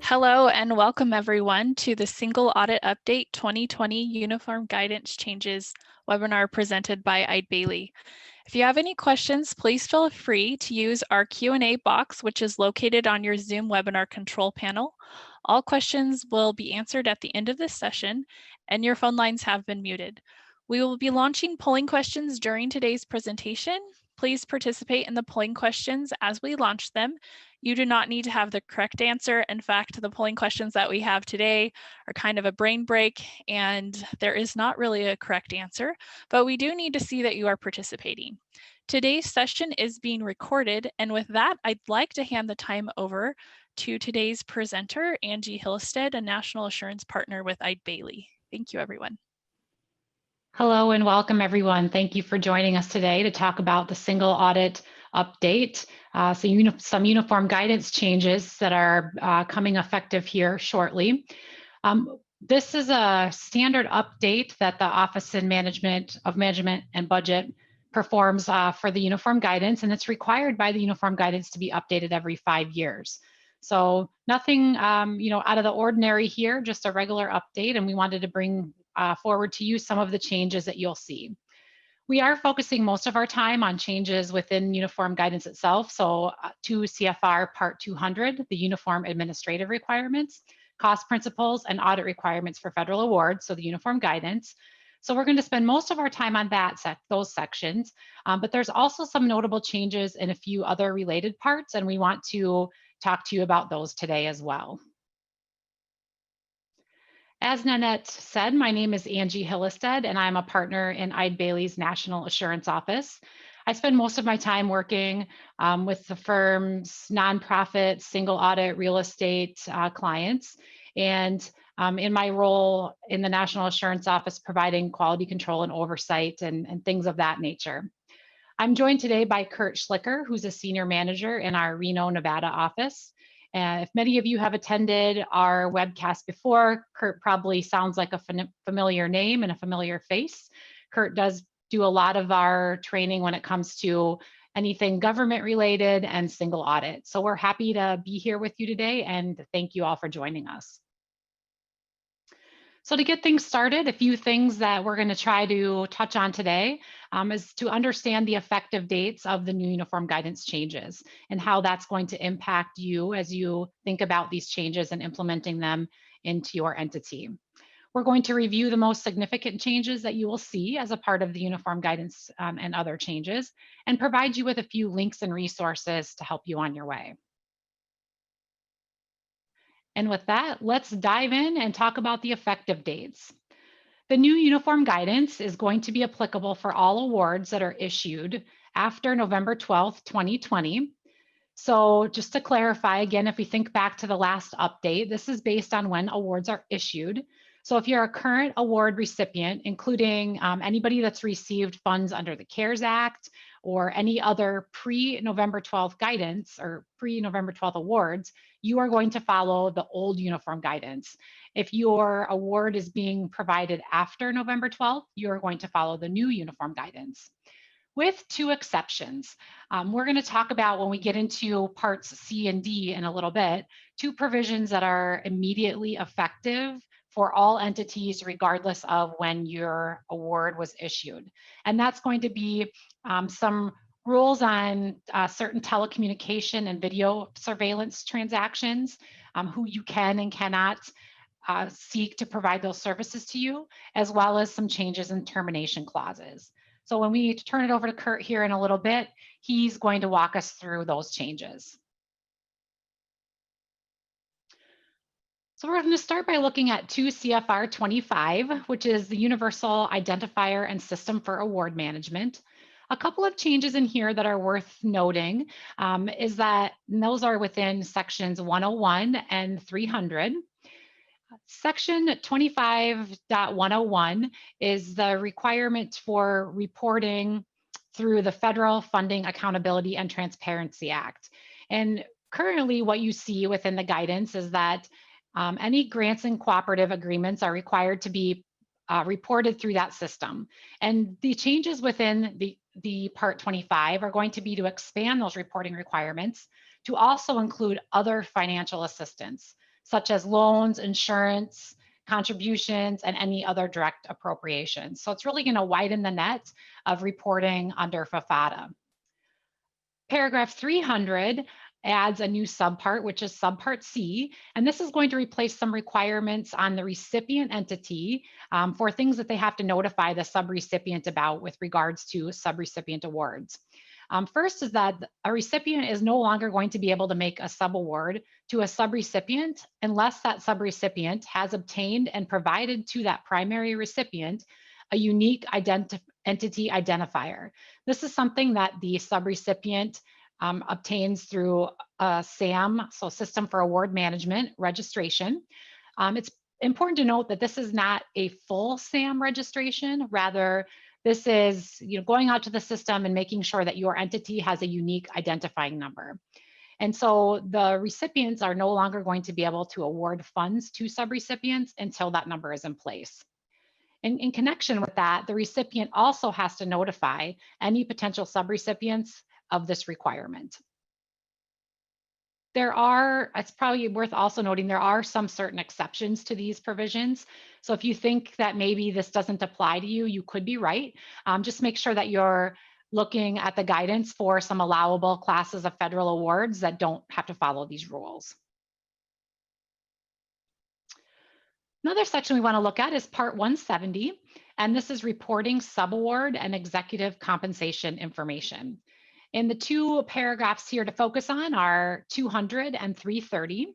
Hello and welcome everyone to the Single Audit Update 2020 Uniform Guidance Changes webinar presented by Eide. If you have any questions, please feel free to use our Q&A box, which is located on your Zoom webinar control panel. All questions will be answered at the end of this session, and your phone lines have been muted. We will be launching polling questions during today's presentation. Please participate in the polling questions as we launch them. You do not need to have the correct answer. In fact, the polling questions that we have today are kind of a brain break, and there is not really a correct answer, but we do need to see that you are participating. Today's session is being recorded, and with that, I'd like to hand the time over to today's presenter, Angie Hillestead, a National Assurance Partner with Eide. Thank you, everyone. Hello and welcome everyone. Thank you for joining us today to talk about the single audit update. Some uniform guidance changes that are coming effective here shortly. This is a standard update that the Office of Management and Budget performs for the uniform guidance, and it's required by the uniform guidance to be updated every 5 years. So nothing out of the ordinary here, just a regular update, and we wanted to bring forward to you some of the changes that you'll see. We are focusing most of our time on changes within uniform guidance itself. So 2 CFR Part 200, the uniform administrative requirements, cost principles, and audit requirements for federal awards, so the uniform guidance. So we're going to spend most of our time on those sections, but there's also some notable changes in a few other related parts, and we want to talk to you about those today as well. As Nanette said, my name is Angie Hillestead, and I'm a partner in Eide Bailey's National Assurance Office. I spend most of my time working with the firm's nonprofit, single audit, real estate clients, and in my role in the National Assurance Office, providing quality control and oversight and things of that nature. I'm joined today by Kurt Schlicker, who's a senior manager in our Reno, Nevada office. If many of you have attended our webcast before, Kurt probably sounds like a familiar name and a familiar face. Kurt does do a lot of our training when it comes to anything government related and single audit. So we're happy to be here with you today, and thank you all for joining us. So to get things started, a few things that we're going to try to touch on today is to understand the effective dates of the new uniform guidance changes and how that's going to impact you as you think about these changes and implementing them into your entity. We're going to review the most significant changes that you will see as a part of the uniform guidance and other changes, and provide you with a few links and resources to help you on your way. And with that, let's dive in and talk about the effective dates. The new uniform guidance is going to be applicable for all awards that are issued after November 12th, 2020. So just to clarify, again, if we think back to the last update, this is based on when awards are issued. So if you're a current award recipient, including anybody that's received funds under the CARES Act or any other pre-November 12th guidance or pre-November 12th awards, you are going to follow the old uniform guidance. If your award is being provided after November 12th, you're going to follow the new uniform guidance. With 2 exceptions. We're going to talk about, when we get into parts C and D in a little bit, 2 provisions that are immediately effective for all entities, regardless of when your award was issued. And that's going to be some rules on certain telecommunication and video surveillance transactions, who you can and cannot seek to provide those services to you, as well as some changes in termination clauses. So when we turn it over to Kurt here in a little bit, he's going to walk us through those changes. So we're going to start by looking at 2 CFR 25, which is the Universal Identifier and System for Award Management. A couple of changes in here that are worth noting is that those are within sections 101 and 300. Section 25.101 is the requirement for reporting through the Federal Funding Accountability and Transparency Act. And currently what you see within the guidance is that any grants and cooperative agreements are required to be reported through that system. And the changes within the Part 25 are going to be to expand those reporting requirements to also include other financial assistance. such as loans, insurance, contributions, and any other direct appropriations. So it's really going to widen the net of reporting under FFATA. Paragraph 300 adds a new subpart, which is subpart C, and this is going to replace some requirements on the recipient entity for things that they have to notify the subrecipient about with regards to subrecipient awards. First is that a recipient is no longer going to be able to make a subaward to a subrecipient unless that subrecipient has obtained and provided to that primary recipient a unique entity identifier. This is something that the subrecipient obtains through a SAM, so System for Award Management registration. It's important to note that this is not a full SAM registration. Rather, this is going out to the system and making sure that your entity has a unique identifying number. And so the recipients are no longer going to be able to award funds to subrecipients until that number is in place. In connection with that, the recipient also has to notify any potential subrecipients of this requirement. It's probably worth also noting, there are some certain exceptions to these provisions. So if you think that maybe this doesn't apply to you, you could be right. Just make sure that you're looking at the guidance for some allowable classes of federal awards that don't have to follow these rules. Another section we want to look at is Part 170, and this is reporting subaward and executive compensation information. And the two paragraphs here to focus on are 200 and 330.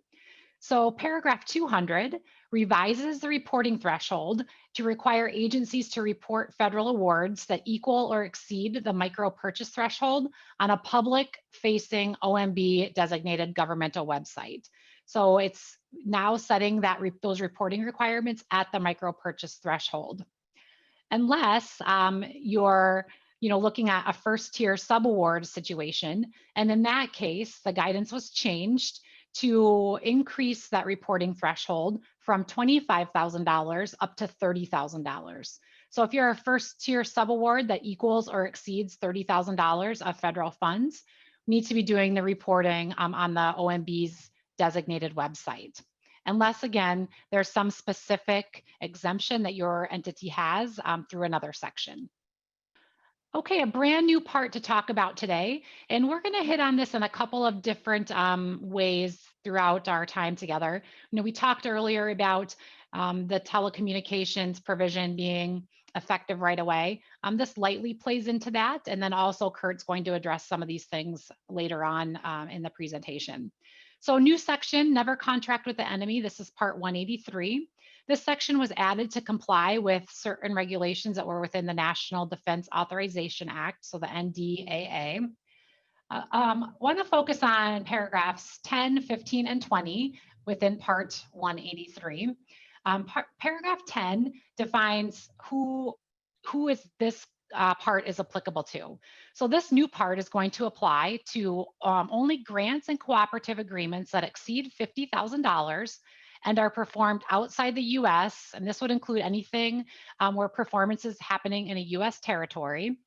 So paragraph 200 revises the reporting threshold to require agencies to report federal awards that equal or exceed the micro purchase threshold on a public-facing OMB designated governmental website. So it's now setting that those reporting requirements at the micro purchase threshold. Unless you're looking at a first tier subaward situation, and in that case, the guidance was changed to increase that reporting threshold from $25,000 up to $30,000. So if you're a first tier subaward that equals or exceeds $30,000 of federal funds, you need to be doing the reporting on the OMB's designated website. Unless, again, there's some specific exemption that your entity has through another section. Okay, a brand new part to talk about today, and we're going to hit on this in a couple of different ways throughout our time together. We talked earlier about the telecommunications provision being effective right away. This lightly plays into that, and then also Kurt's going to address some of these things later on in the presentation. So new section, never contract with the enemy. This is part 183. This section was added to comply with certain regulations that were within the National Defense Authorization Act, so the NDAA. Want to focus on paragraphs 10, 15, and 20 within part 183. Paragraph 10 defines who is this part is applicable to. So this new part is going to apply to only grants and cooperative agreements that exceed $50,000 and are performed outside the US, and this would include anything where performance is happening in a US territory,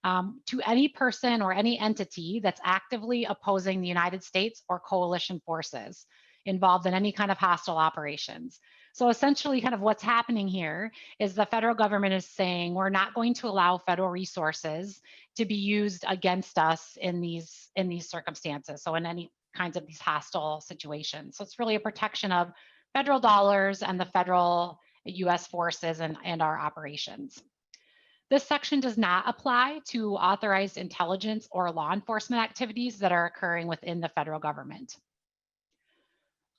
to any person or any entity that's actively opposing the United States or coalition forces involved in any kind of hostile operations. So essentially kind of what's happening here is the federal government is saying we're not going to allow federal resources to be used against us in these circumstances. So in any kinds of these hostile situations. So it's really a protection of federal dollars and the federal US forces and our operations. This section does not apply to authorized intelligence or law enforcement activities that are occurring within the federal government.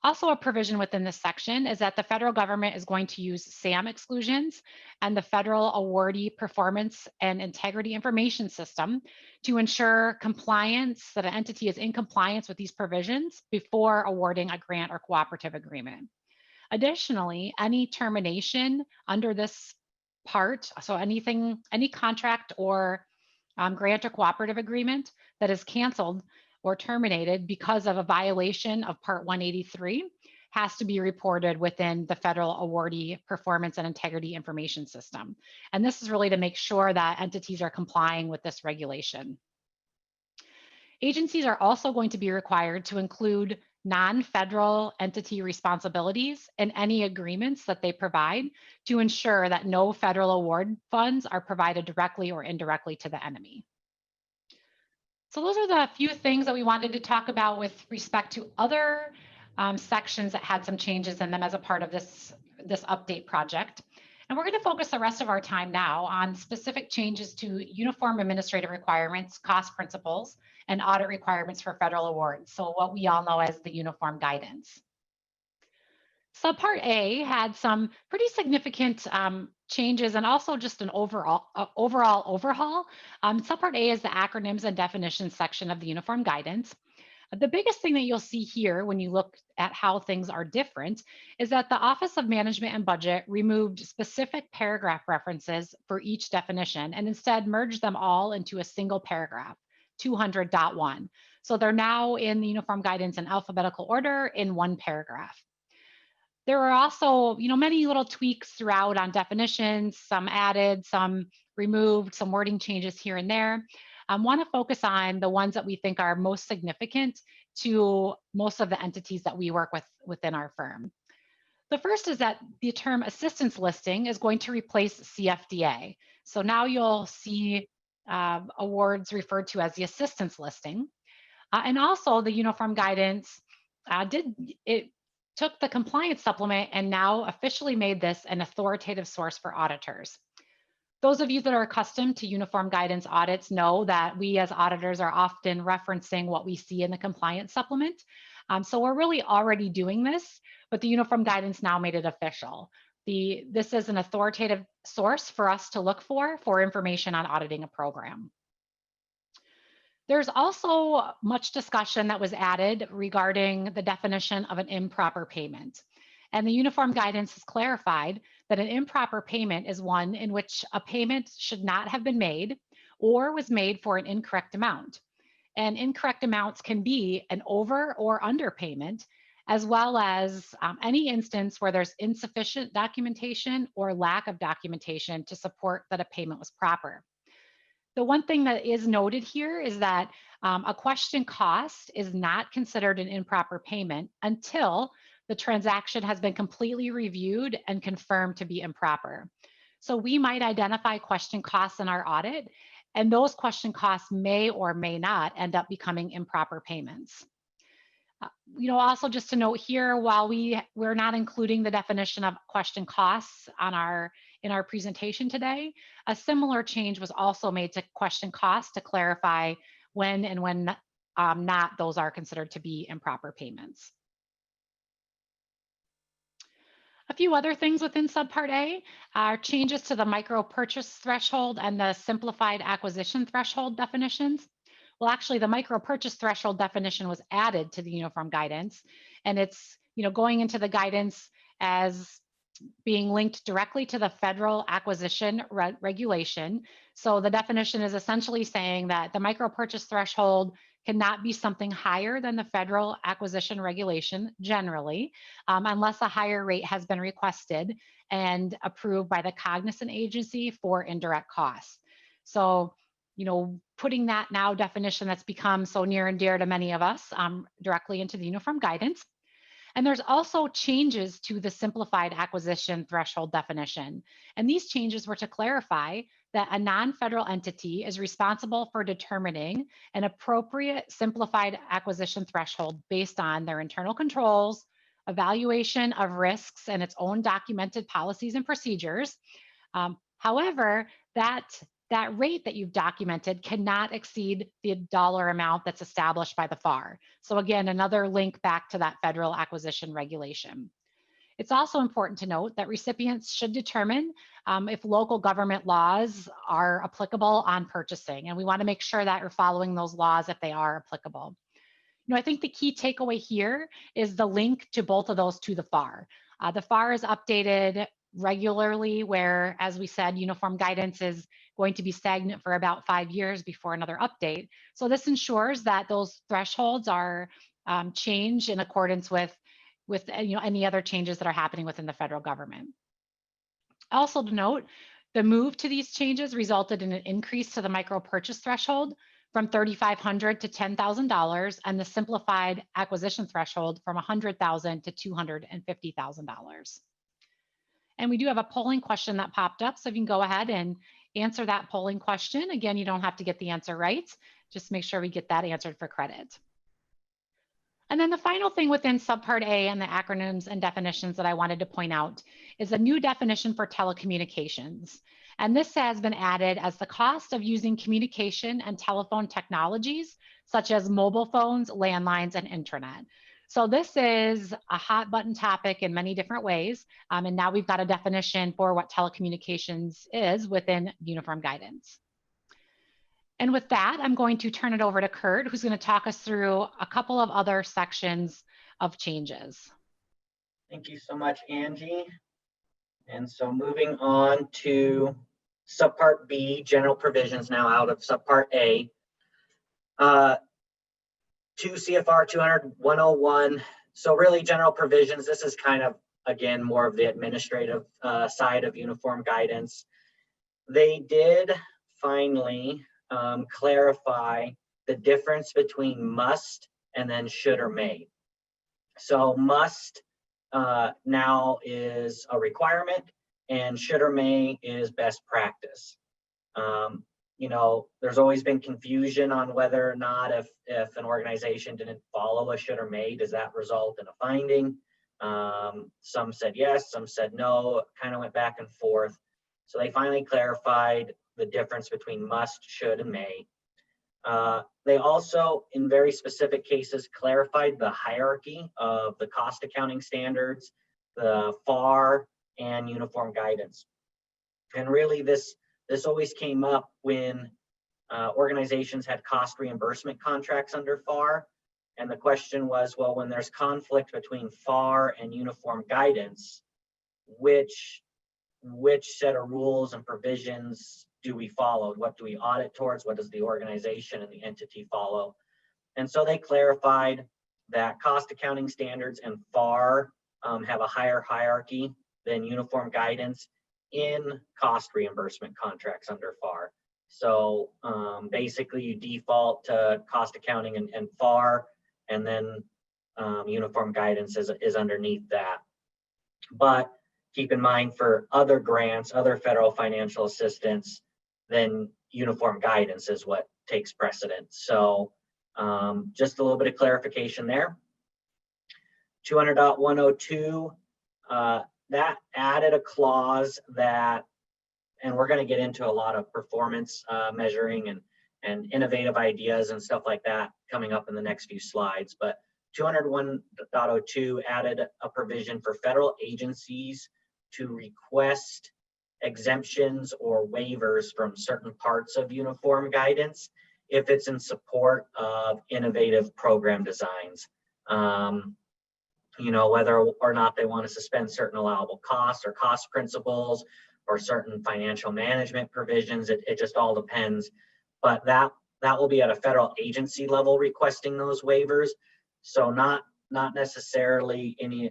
Also, a provision within this section is that the federal government is going to use SAM exclusions and the Federal Awardee Performance and Integrity Information System to ensure compliance, that an entity is in compliance with these provisions before awarding a grant or cooperative agreement. Additionally, any termination under this part, so any contract or grant or cooperative agreement that is canceled or terminated because of a violation of Part 183 has to be reported within the Federal Awardee Performance and Integrity Information System. And this is really to make sure that entities are complying with this regulation. Agencies are also going to be required to include non-federal entity responsibilities and any agreements that they provide to ensure that no federal award funds are provided directly or indirectly to the enemy. So those are the few things that we wanted to talk about with respect to other sections that had some changes in them as a part of this update project. And we're going to focus the rest of our time now on specific changes to uniform administrative requirements, cost principles, and audit requirements for federal awards. So what we all know as the uniform guidance. Subpart A had some pretty significant changes and also just an overall overhaul. Subpart A is the acronyms and definitions section of the uniform guidance. The biggest thing that you'll see here when you look at how things are different is that the Office of Management and Budget removed specific paragraph references for each definition and instead merged them all into a single paragraph, 200.1. So they're now in the uniform guidance in alphabetical order in one paragraph. There are also, many little tweaks throughout on definitions, some added, some removed, some wording changes here and there. I want to focus on the ones that we think are most significant to most of the entities that we work with within our firm. The first is that the term assistance listing is going to replace CFDA. So now you'll see awards referred to as the assistance listing. And also the uniform guidance took the compliance supplement and now officially made this an authoritative source for auditors. Those of you that are accustomed to uniform guidance audits know that we as auditors are often referencing what we see in the compliance supplement. So we're really already doing this, but the uniform guidance now made it official. This is an authoritative source for us to look for information on auditing a program. There's also much discussion that was added regarding the definition of an improper payment. And the uniform guidance has clarified that an improper payment is one in which a payment should not have been made or was made for an incorrect amount. And incorrect amounts can be an over or underpayment, as well as any instance where there's insufficient documentation or lack of documentation to support that a payment was proper. The one thing that is noted here is that a question cost is not considered an improper payment until the transaction has been completely reviewed and confirmed to be improper. So we might identify question costs in our audit, and those question costs may or may not end up becoming improper payments. Also just to note here, while we're not including the definition of question costs in our presentation today, a similar change was also made to question costs to clarify when and when not those are considered to be improper payments. A few other things within Subpart A are changes to the micro purchase threshold and the simplified acquisition threshold definitions. Well, actually, the micro purchase threshold definition was added to the uniform guidance, and it's going into the guidance as being linked directly to the federal acquisition regulation. So the definition is essentially saying that the micro purchase threshold cannot be something higher than the federal acquisition regulation generally, unless a higher rate has been requested and approved by the cognizant agency for indirect costs. So, putting that now definition that's become so near and dear to many of us directly into the uniform guidance. And there's also changes to the simplified acquisition threshold definition. And these changes were to clarify that a non-federal entity is responsible for determining an appropriate simplified acquisition threshold based on their internal controls, evaluation of risks, and its own documented policies and procedures. However, that rate that you've documented cannot exceed the dollar amount that's established by the FAR. So again, another link back to that federal acquisition regulation. It's also important to note that recipients should determine if local government laws are applicable on purchasing, and we want to make sure that you're following those laws if they are applicable. I think the key takeaway here is the link to both of those to the FAR. The FAR is updated regularly, where, as we said, uniform guidance is going to be stagnant for about 5 years before another update. So this ensures that those thresholds are changed in accordance with any other changes that are happening within the federal government. Also to note, the move to these changes resulted in an increase to the micro purchase threshold from $3,500 to $10,000, and the simplified acquisition threshold from $100,000 to $250,000. And we do have a polling question that popped up, so if you can go ahead and answer that polling question. Again, you don't have to get the answer right, just make sure we get that answered for credit. And then the final thing within Subpart A and the acronyms and definitions that I wanted to point out is a new definition for telecommunications. And this has been added as the cost of using communication and telephone technologies, such as mobile phones, landlines, and intranet. So this is a hot button topic in many different ways. And now we've got a definition for what telecommunications is within uniform guidance. And with that, I'm going to turn it over to Kurt, who's going to talk us through a couple of other sections of changes. Thank you so much, Angie. And so moving on to Subpart B, general provisions now out of Subpart A. 2 CFR 200-101. So really general provisions, this is kind of, again, more of the administrative side of uniform guidance. They did finally clarify the difference between must and then should or may. So must now is a requirement, and should or may is best practice. You know, there's always been confusion on whether or not if an organization didn't follow a should or may, does that result in a finding? Some said yes, some said no, it kind of went back and forth. So they finally clarified the difference between must, should, and may. They also, in very specific cases, clarified the hierarchy of the cost accounting standards, the FAR, and uniform guidance. And really this always came up when organizations had cost reimbursement contracts under FAR. And the question was, well, when there's conflict between FAR and uniform guidance, which set of rules and provisions do we follow? What do we audit towards? What does the organization and the entity follow? And so they clarified that cost accounting standards and FAR have a higher hierarchy than uniform guidance in cost reimbursement contracts under FAR. So basically you default to cost accounting and FAR, and then uniform guidance is underneath that. But keep in mind, for other grants, other federal financial assistance, then uniform guidance is what takes precedence. So just a little bit of clarification there. 200.102, that added a clause that, and we're going to get into a lot of performance measuring and innovative ideas and stuff like that coming up in the next few slides. But 201.02 added a provision for federal agencies to request exemptions or waivers from certain parts of uniform guidance if it's in support of innovative program designs. You know, whether or not they want to suspend certain allowable costs or cost principles or certain financial management provisions, it just all depends. But that will be at a federal agency level requesting those waivers. So not necessarily any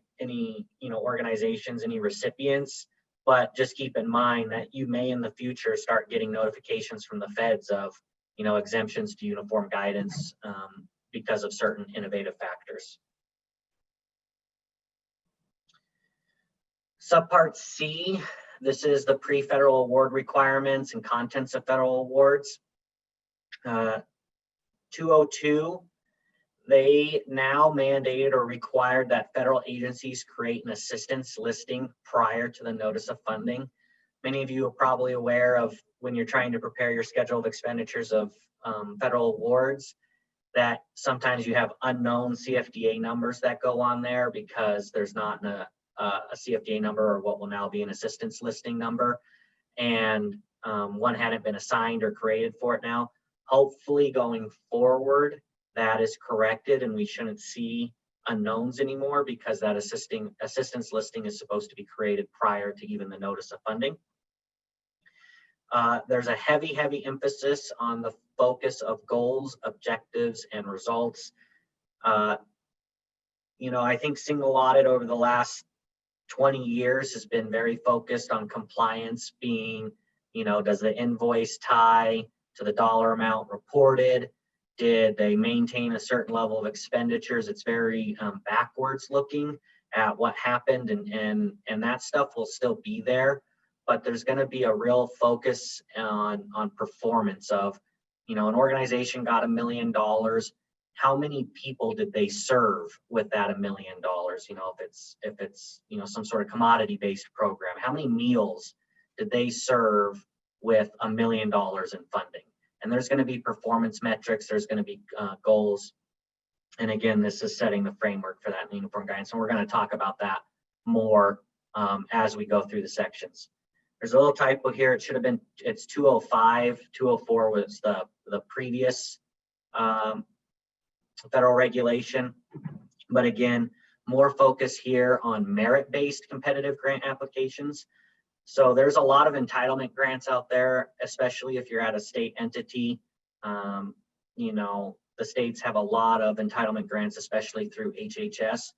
you know, organizations, any recipients, but just keep in mind that you may in the future start getting notifications from the feds of, you know, exemptions to uniform guidance because of certain innovative factors. Subpart C, this is the pre-federal award requirements and contents of federal awards. 202, they now mandated or required that federal agencies create an assistance listing prior to the notice of funding. Many of you are probably aware of when you're trying to prepare your schedule of expenditures of federal awards, that sometimes you have unknown CFDA numbers that go on there because there's not a CFDA number, or what will now be an assistance listing number, and one hadn't been assigned or created for it now. Hopefully going forward, that is corrected and we shouldn't see unknowns anymore, because that assistance listing is supposed to be created prior to even the notice of funding. There's a heavy emphasis on the focus of goals, objectives, and results. You know, I think single audit over the last 20 years has been very focused on compliance being, you know, does the invoice tie to the dollar amount reported? Did they maintain a certain level of expenditures? It's very backwards looking at what happened, and that stuff will still be there, but there's going to be a real focus on performance of, an organization got $1 million. How many people did they serve with that $1 million? If it's some sort of commodity based program, how many meals did they serve with $1 million in funding? And there's going to be performance metrics, there's going to be goals. And again, this is setting the framework for that uniform guidance. And we're going to talk about that more as we go through the sections. There's a little typo here. It should have been, it's 205. 204 was the previous federal regulation. But again, more focus here on merit-based competitive grant applications. So there's a lot of entitlement grants out there, especially if you're at a state entity. The states have a lot of entitlement grants, especially through HHS,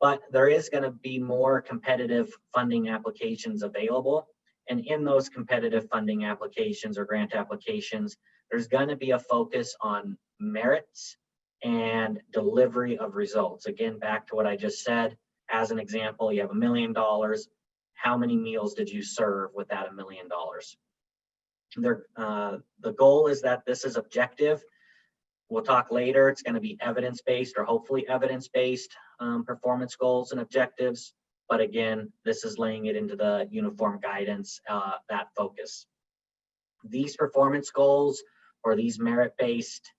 but there is going to be more competitive funding applications available. And in those competitive funding applications or grant applications, there's going to be a focus on merits and delivery of results. Again, back to what I just said, as an example, you have $1 million. How many meals did you serve with that $1 million? The goal is that this is objective. We'll talk later. It's going to be evidence-based or hopefully evidence-based performance goals and objectives. But again, this is laying it into the uniform guidance, that focus. These performance goals or these merit-based,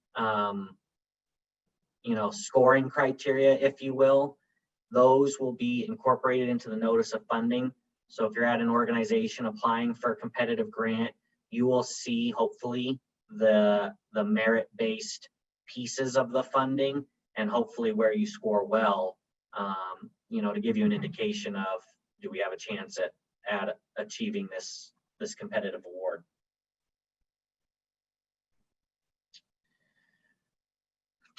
scoring criteria, if you will, those will be incorporated into the notice of funding. So if you're at an organization applying for a competitive grant, you will see hopefully the merit-based pieces of the funding and hopefully where you score well, to give you an indication of, do we have a chance at achieving this competitive award.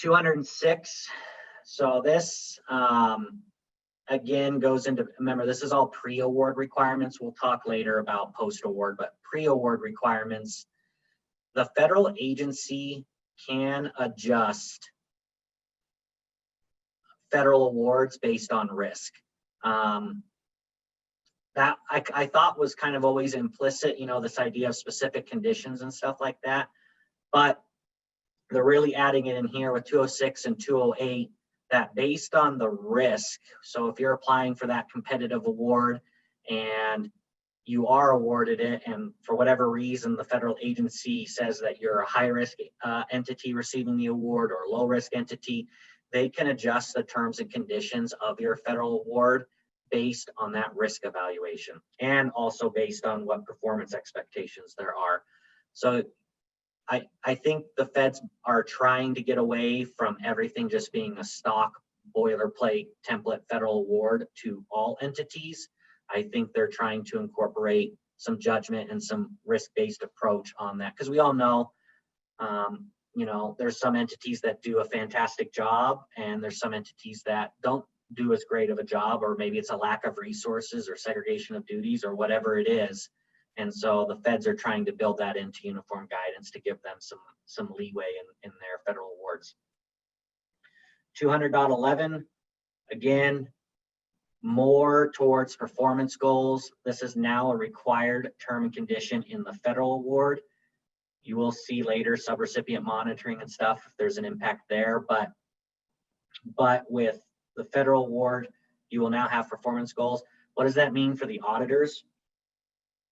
$206. So this again goes into, remember, this is all pre-award requirements. We'll talk later about post-award, but pre-award requirements. The federal agency can adjust federal awards based on risk. That I thought was kind of always implicit, this idea of specific conditions and stuff like that. But they're really adding it in here with 206 and 208, that based on the risk. So if you're applying for that competitive award and you are awarded it, and for whatever reason, the federal agency says that you're a high risk entity receiving the award or low risk entity, they can adjust the terms and conditions of your federal award based on that risk evaluation and also based on what performance expectations there are. So I think the feds are trying to get away from everything just being a stock boilerplate template federal award to all entities. I think they're trying to incorporate some judgment and some risk-based approach on that, because we all know, there's some entities that do a fantastic job and there's some entities that don't do as great of a job, or maybe it's a lack of resources or segregation of duties or whatever it is. And so the feds are trying to build that into uniform guidance to give them some leeway in their federal awards. 200.11, again, more towards performance goals. This is now a required term and condition in the federal award. You will see later subrecipient monitoring and stuff if there's an impact there, but with the federal award, you will now have performance goals. What does that mean for the auditors?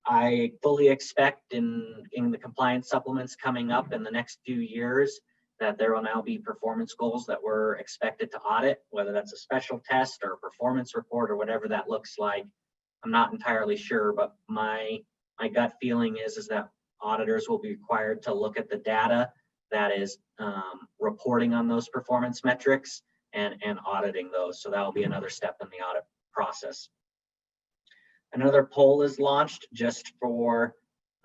I fully expect in the compliance supplements coming up in the next few years that there will now be performance goals that we're expected to audit, whether that's a special test or a performance report or whatever that looks like. I'm not entirely sure, but my gut feeling is that auditors will be required to look at the data that is reporting on those performance metrics and auditing those. So that will be another step in the audit process. Another poll is launched just for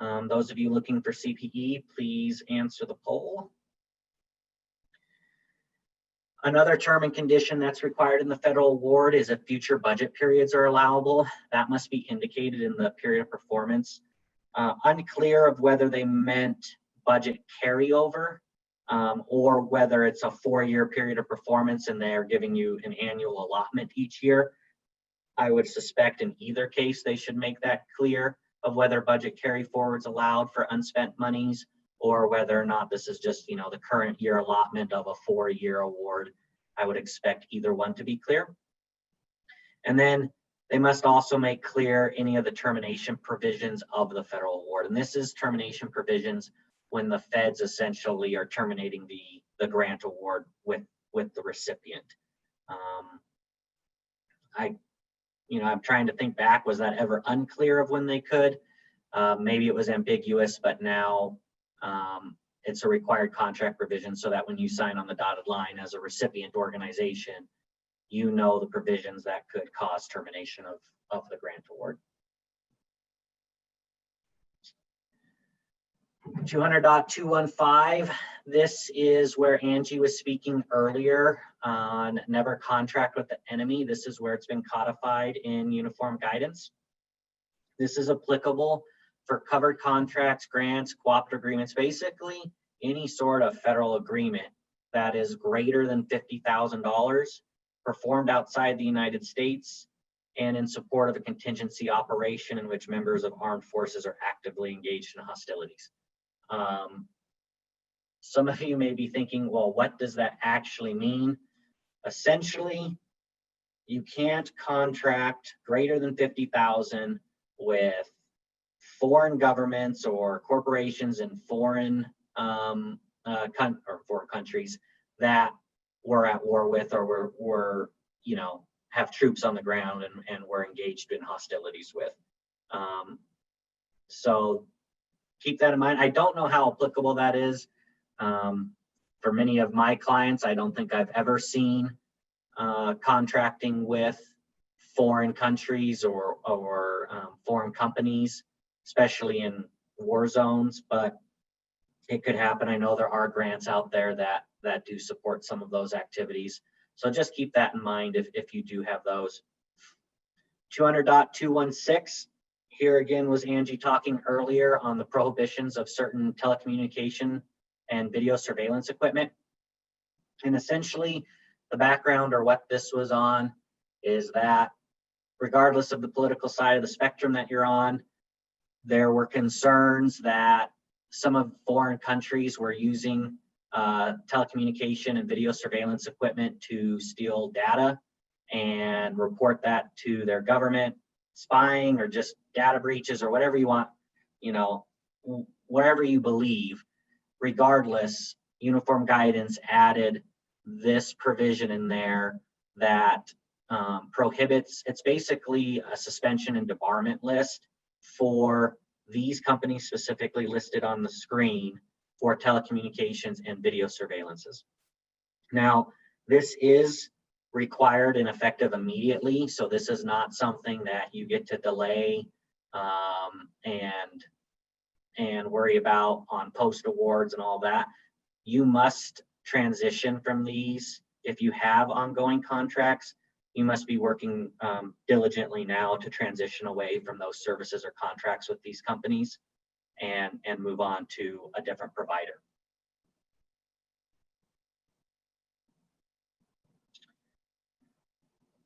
those of you looking for CPE, please answer the poll. Another term and condition that's required in the federal award is if future budget periods are allowable. That must be indicated in the period of performance. Unclear of whether they meant budget carryover or whether it's a 4-year period of performance and they're giving you an annual allotment each year. I would suspect in either case, they should make that clear of whether budget carry forwards allowed for unspent monies, or whether or not this is just, you know, the current year allotment of a 4-year award. I would expect either one to be clear. And then they must also make clear any of the termination provisions of the federal award. And this is termination provisions when the feds essentially are terminating the grant award with the recipient. I'm trying to think back, was that ever unclear of when they could? Maybe it was ambiguous, but now it's a required contract provision so that when you sign on the dotted line as a recipient organization, you know the provisions that could cause termination of the grant award. 200.215, this is where Angie was speaking earlier on never contract with the enemy. This is where it's been codified in uniform guidance. This is applicable for covered contracts, grants, cooperative agreements, basically any sort of federal agreement that is greater than $50,000 performed outside the United States and in support of a contingency operation in which members of armed forces are actively engaged in hostilities. Some of you may be thinking, well, what does that actually mean? Essentially, you can't contract greater than 50,000 with foreign governments or corporations in foreign countries that we're at war with, or we're have troops on the ground and we're engaged in hostilities with. So keep that in mind. I don't know how applicable that is. For many of my clients, I don't think I've ever seen contracting with foreign countries or foreign companies, especially in war zones, but it could happen. I know there are grants out there that do support some of those activities. So just keep that in mind if you do have those. 200.216, here again was Angie talking earlier on the prohibitions of certain telecommunication and video surveillance equipment. And essentially the background, or what this was on, is that regardless of the political side of the spectrum that you're on, there were concerns that some of foreign countries were using telecommunication and video surveillance equipment to steal data and report that to their government, spying or just data breaches or whatever you want, whatever you believe. Regardless, uniform guidance added this provision in there that prohibits, it's basically a suspension and debarment list for these companies specifically listed on the screen for telecommunications and video surveillances. Now, this is required and effective immediately, so this is not something that you get to delay and worry about on post awards and all that. You must transition from these. If you have ongoing contracts, you must be working diligently now to transition away from those services or contracts with these companies and move on to a different provider.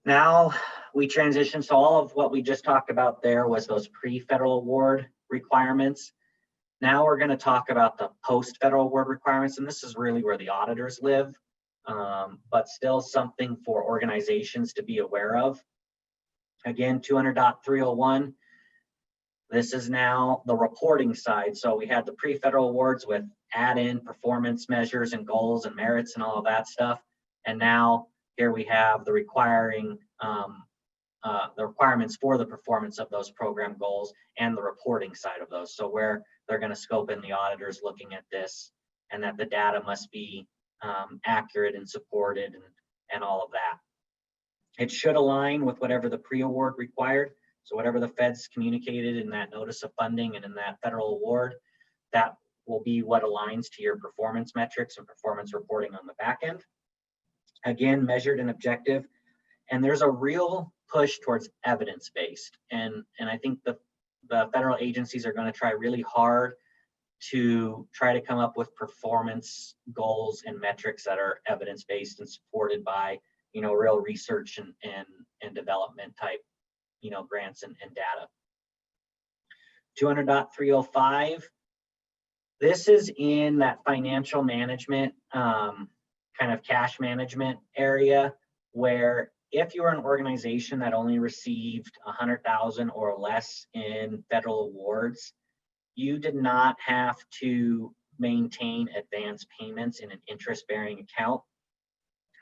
Now we transition, so all of what we just talked about there was those pre-federal award requirements. Now we're going to talk about the post-federal award requirements, and this is really where the auditors live, but still something for organizations to be aware of. Again, 200.301, this is now the reporting side. So we had the pre-federal awards with add-in performance measures and goals and merits and all of that stuff. And now here we have the requirements for the performance of those program goals and the reporting side of those. So where they're going to scope in the auditors looking at this, and that the data must be accurate and supported and all of that. It should align with whatever the pre-award required. So whatever the feds communicated in that notice of funding and in that federal award, that will be what aligns to your performance metrics and performance reporting on the back end. Again, measured and objective. And there's a real push towards evidence-based. And I think the federal agencies are going to try really hard to try to come up with performance goals and metrics that are evidence-based and supported by, real research and development type, grants and data. 200.305, this is in that financial management, kind of cash management area, where if you are an organization that only received 100,000 or less in federal awards, you did not have to maintain advance payments in an interest-bearing account.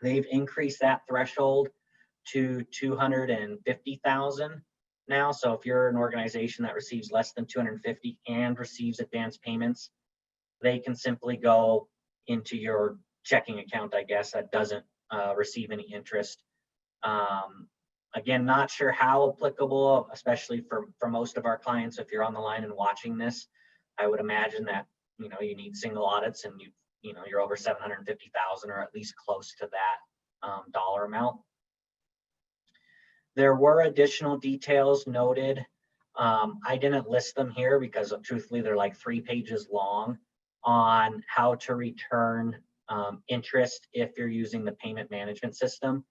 They've increased that threshold to 250,000 now. So if you're an organization that receives less than 250 and receives advance payments, they can simply go into your checking account, I guess, that doesn't receive any interest. Again, not sure how applicable, especially for most of our clients. If you're on the line and watching this, I would imagine that you need single audits and you're over 750,000 or at least close to that dollar amount. There were additional details noted. I didn't list them here because truthfully they're like 3 pages long on how to return interest if you're using the payment management system.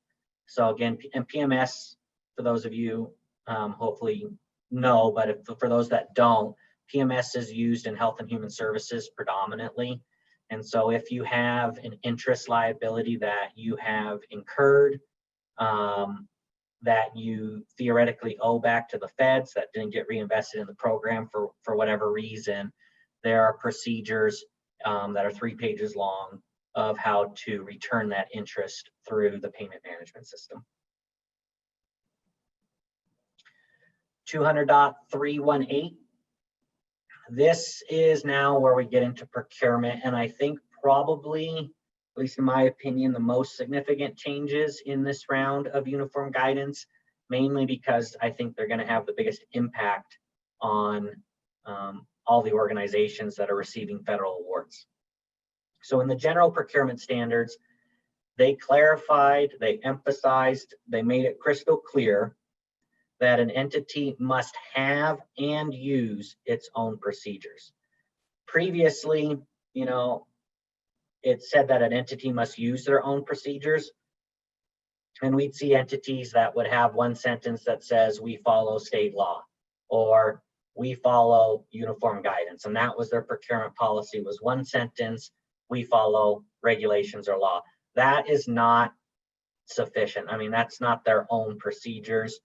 So again, and PMS, for those of you hopefully know, but for those that don't, PMS is used in health and human services predominantly. And so if you have an interest liability that you have incurred, that you theoretically owe back to the feds that didn't get reinvested in the program for whatever reason, there are procedures that are 3 pages long of how to return that interest through the payment management system. 200.318. This is now where we get into procurement, and I think probably, at least in my opinion, the most significant changes in this round of uniform guidance, mainly because I think they're going to have the biggest impact on all the organizations that are receiving federal awards. So in the general procurement standards, they clarified, they emphasized, they made it crystal clear that an entity must have and use its own procedures. Previously, it said that an entity must use their own procedures, and we'd see entities that would have one sentence that says we follow state law or we follow uniform guidance, and that was their procurement policy, was one sentence, we follow regulations or law. That is not sufficient. I mean, that's not their own procedures.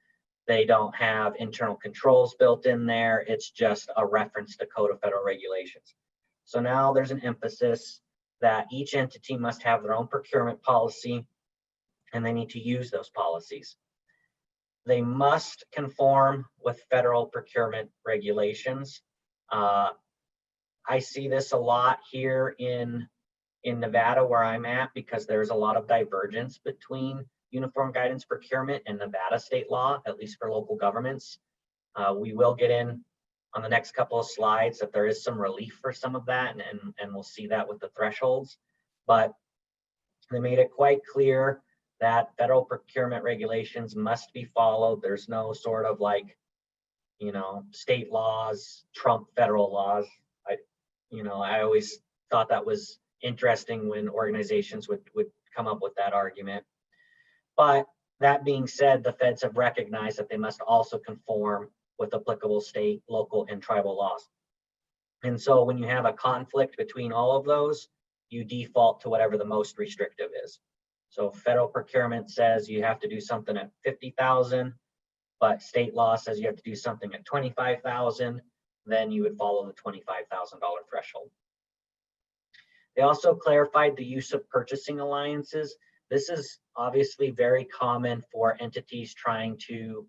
They don't have internal controls built in there. It's just a reference to Code of Federal Regulations. So now there's an emphasis that each entity must have their own procurement policy, and they need to use those policies. They must conform with federal procurement regulations. I see this a lot here in Nevada where I'm at, because there's a lot of divergence between uniform guidance procurement and Nevada state law, at least for local governments. We will get in on the next couple of slides that there is some relief for some of that, and we'll see that with the thresholds. But they made it quite clear that federal procurement regulations must be followed. There's no sort of like, state laws trump federal laws. I always thought that was interesting when organizations would come up with that argument. But that being said, the feds have recognized that they must also conform with applicable state, local, and tribal laws. And so when you have a conflict between all of those, you default to whatever the most restrictive is. So federal procurement says you have to do something at 50,000, but state law says you have to do something at 25,000, then you would follow the $25,000 threshold. They also clarified the use of purchasing alliances. This is obviously very common for entities trying to,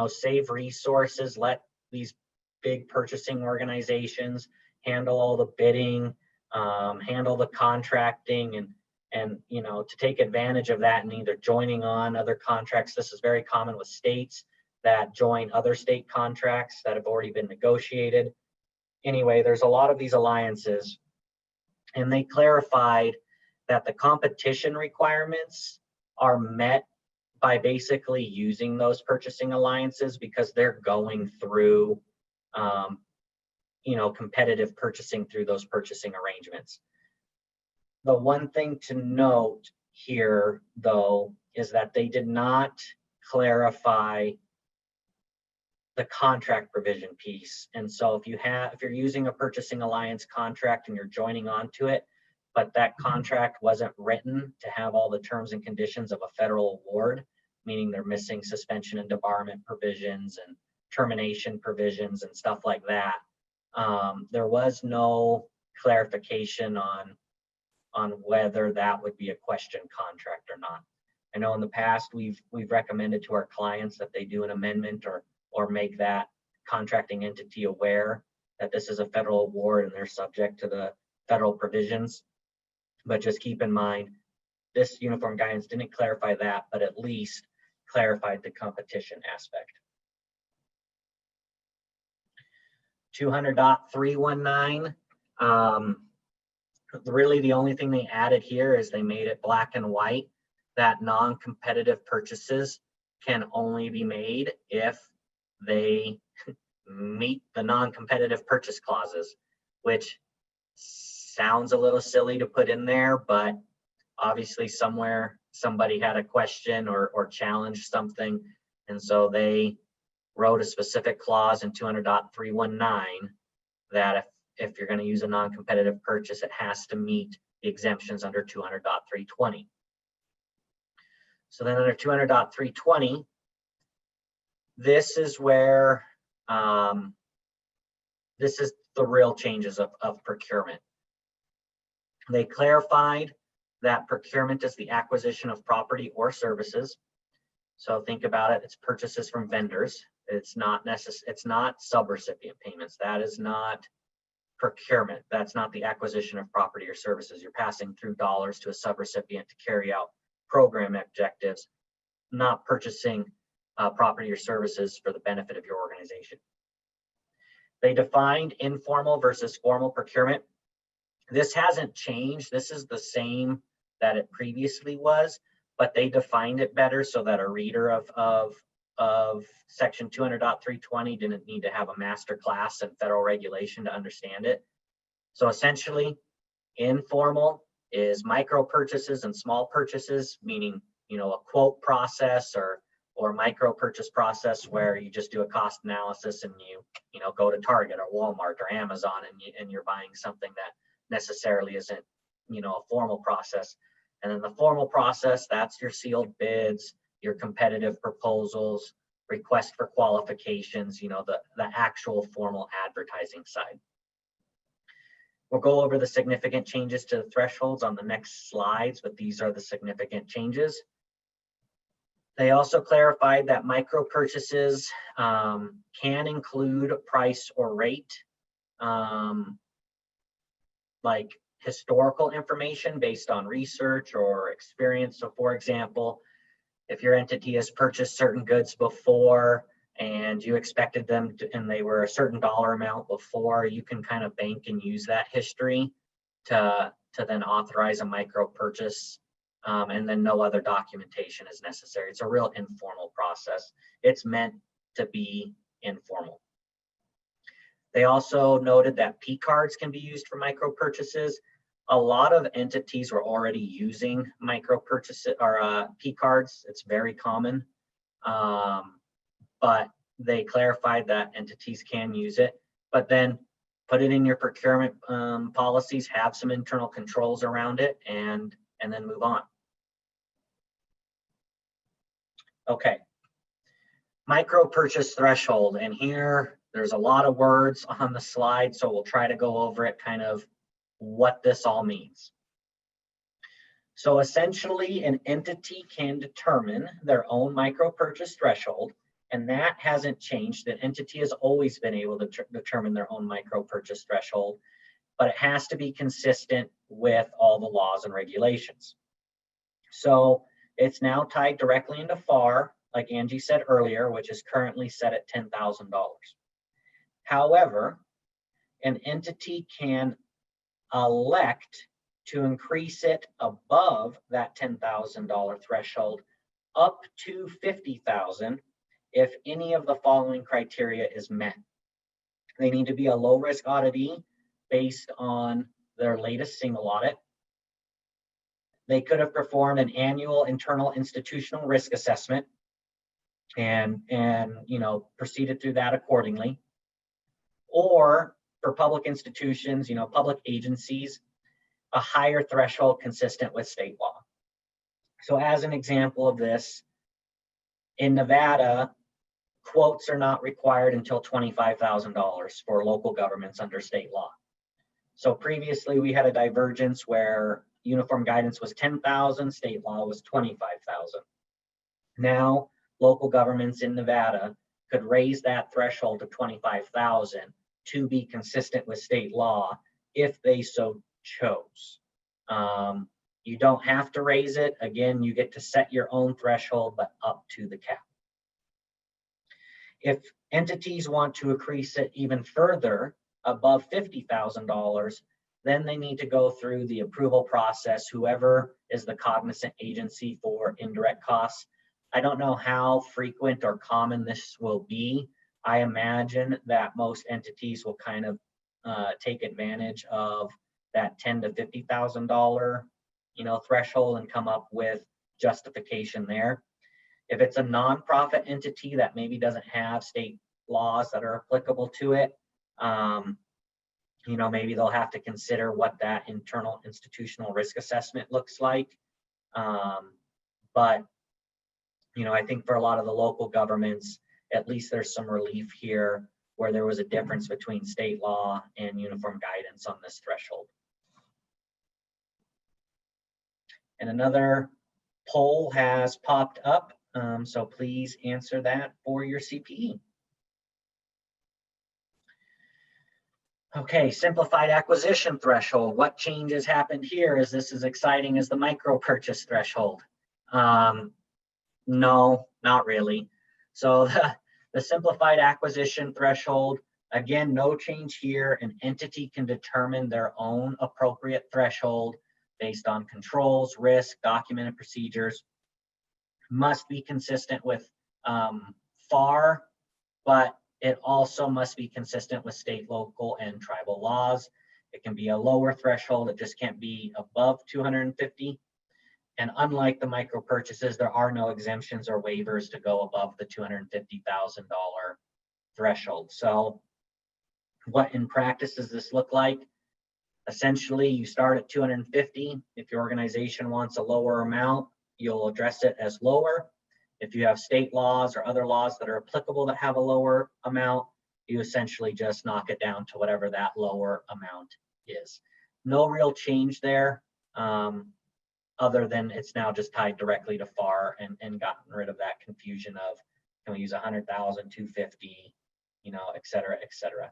save resources, let these big purchasing organizations handle all the bidding, handle the contracting, and to take advantage of that and either joining on other contracts. This is very common with states that join other state contracts that have already been negotiated. Anyway, there's a lot of these alliances, and they clarified that the competition requirements are met by basically using those purchasing alliances, because they're going through competitive purchasing through those purchasing arrangements. The one thing to note here, though, is that they did not clarify the contract provision piece. And so if you're using a purchasing alliance contract and you're joining onto it, but that contract wasn't written to have all the terms and conditions of a federal award, meaning they're missing suspension and debarment provisions and termination provisions and stuff like that, there was no clarification on whether that would be a question contract or not. I know in the past we've recommended to our clients that they do an amendment or make that contracting entity aware that this is a federal award and they're subject to the federal provisions. But just keep in mind, this uniform guidance didn't clarify that, but at least clarified the competition aspect. 200.319, really the only thing they added here is they made it black and white that non-competitive purchases can only be made if they meet the non-competitive purchase clauses, which sounds a little silly to put in there, but obviously somewhere somebody had a question or challenged something, and so they wrote a specific clause in 200.319 that if you're going to use a non-competitive purchase, it has to meet the exemptions under 200.320. So then under 200.320, this is where this is the real changes of procurement. They clarified that procurement is the acquisition of property or services. So think about it, it's purchases from vendors. It's not subrecipient payments. That is not procurement. That's not the acquisition of property or services. You're passing through dollars to a subrecipient to carry out program objectives, not purchasing property or services for the benefit of your organization. They defined informal versus formal procurement. This hasn't changed. This is the same that it previously was, but they defined it better so that a reader of section 200.320 didn't need to have a master class in federal regulation to understand it. So essentially, informal is micro purchases and small purchases, meaning a quote process or micro purchase process where you just do a cost analysis and you go to Target or Walmart or Amazon and you're buying something that necessarily isn't a formal process. And then the formal process, that's your sealed bids, your competitive proposals, request for qualifications, the actual formal advertising side. We'll go over the significant changes to the thresholds on the next slides, but these are the significant changes. They also clarified that micro purchases can include price or rate, like historical information based on research or experience. So for example, if your entity has purchased certain goods before and you expected them to, and they were a certain dollar amount before, you can kind of bank and use that history to then authorize a micro purchase, and then no other documentation is necessary. It's a real informal process. It's meant to be informal. They also noted that P cards can be used for micro purchases. A lot of entities were already using micro purchases or P cards. It's very common, but they clarified that entities can use it, but then put it in your procurement policies, have some internal controls around it, and then move on. Okay, micro purchase threshold, and here there's a lot of words on the slide, so we'll try to go over it, kind of what this all means. So essentially, an entity can determine their own micro purchase threshold, and that hasn't changed. The entity has always been able to determine their own micro purchase threshold, but it has to be consistent with all the laws and regulations. So it's now tied directly into FAR, like Angie said earlier, which is currently set at $10,000. However, an entity can elect to increase it above that $10,000 threshold up to $50,000 if any of the following criteria is met. They need to be a low risk auditee based on their latest single audit. They could have performed an annual internal institutional risk assessment and proceeded through that accordingly. Or for public institutions, public agencies, a higher threshold consistent with state law. So as an example of this, in Nevada, quotes are not required until $25,000 for local governments under state law. So previously we had a divergence where uniform guidance was 10,000, state law was 25,000. Now, local governments in Nevada could raise that threshold to 25,000 to be consistent with state law if they so chose. You don't have to raise it. Again, you get to set your own threshold, but up to the cap. If entities want to increase it even further above $50,000, then they need to go through the approval process, whoever is the cognizant agency for indirect costs. I don't know how frequent or common this will be. I imagine that most entities will kind of take advantage of that $10,000 to $50,000 threshold and come up with justification there. If it's a nonprofit entity that maybe doesn't have state laws that are applicable to it, maybe they'll have to consider what that internal institutional risk assessment looks like. But I think for a lot of the local governments, at least there's some relief here where there was a difference between state law and uniform guidance on this threshold. And another poll has popped up, so please answer that for your CPE. Okay, simplified acquisition threshold. What changes happened here? Is this as exciting as the micro purchase threshold? No, not really. So the simplified acquisition threshold, again, no change here. An entity can determine their own appropriate threshold based on controls, risk, documented procedures. Must be consistent with FAR, but it also must be consistent with state, local, and tribal laws. It can be a lower threshold. It just can't be above 250. And unlike the micro purchases, there are no exemptions or waivers to go above the $250,000 threshold. So what in practice does this look like? Essentially, you start at 250. If your organization wants a lower amount, you'll address it as lower. If you have state laws or other laws that are applicable that have a lower amount, you essentially just knock it down to whatever that lower amount is. No real change there, other than it's now just tied directly to FAR and gotten rid of that confusion of, can we use 100,000, 250, et cetera, et cetera.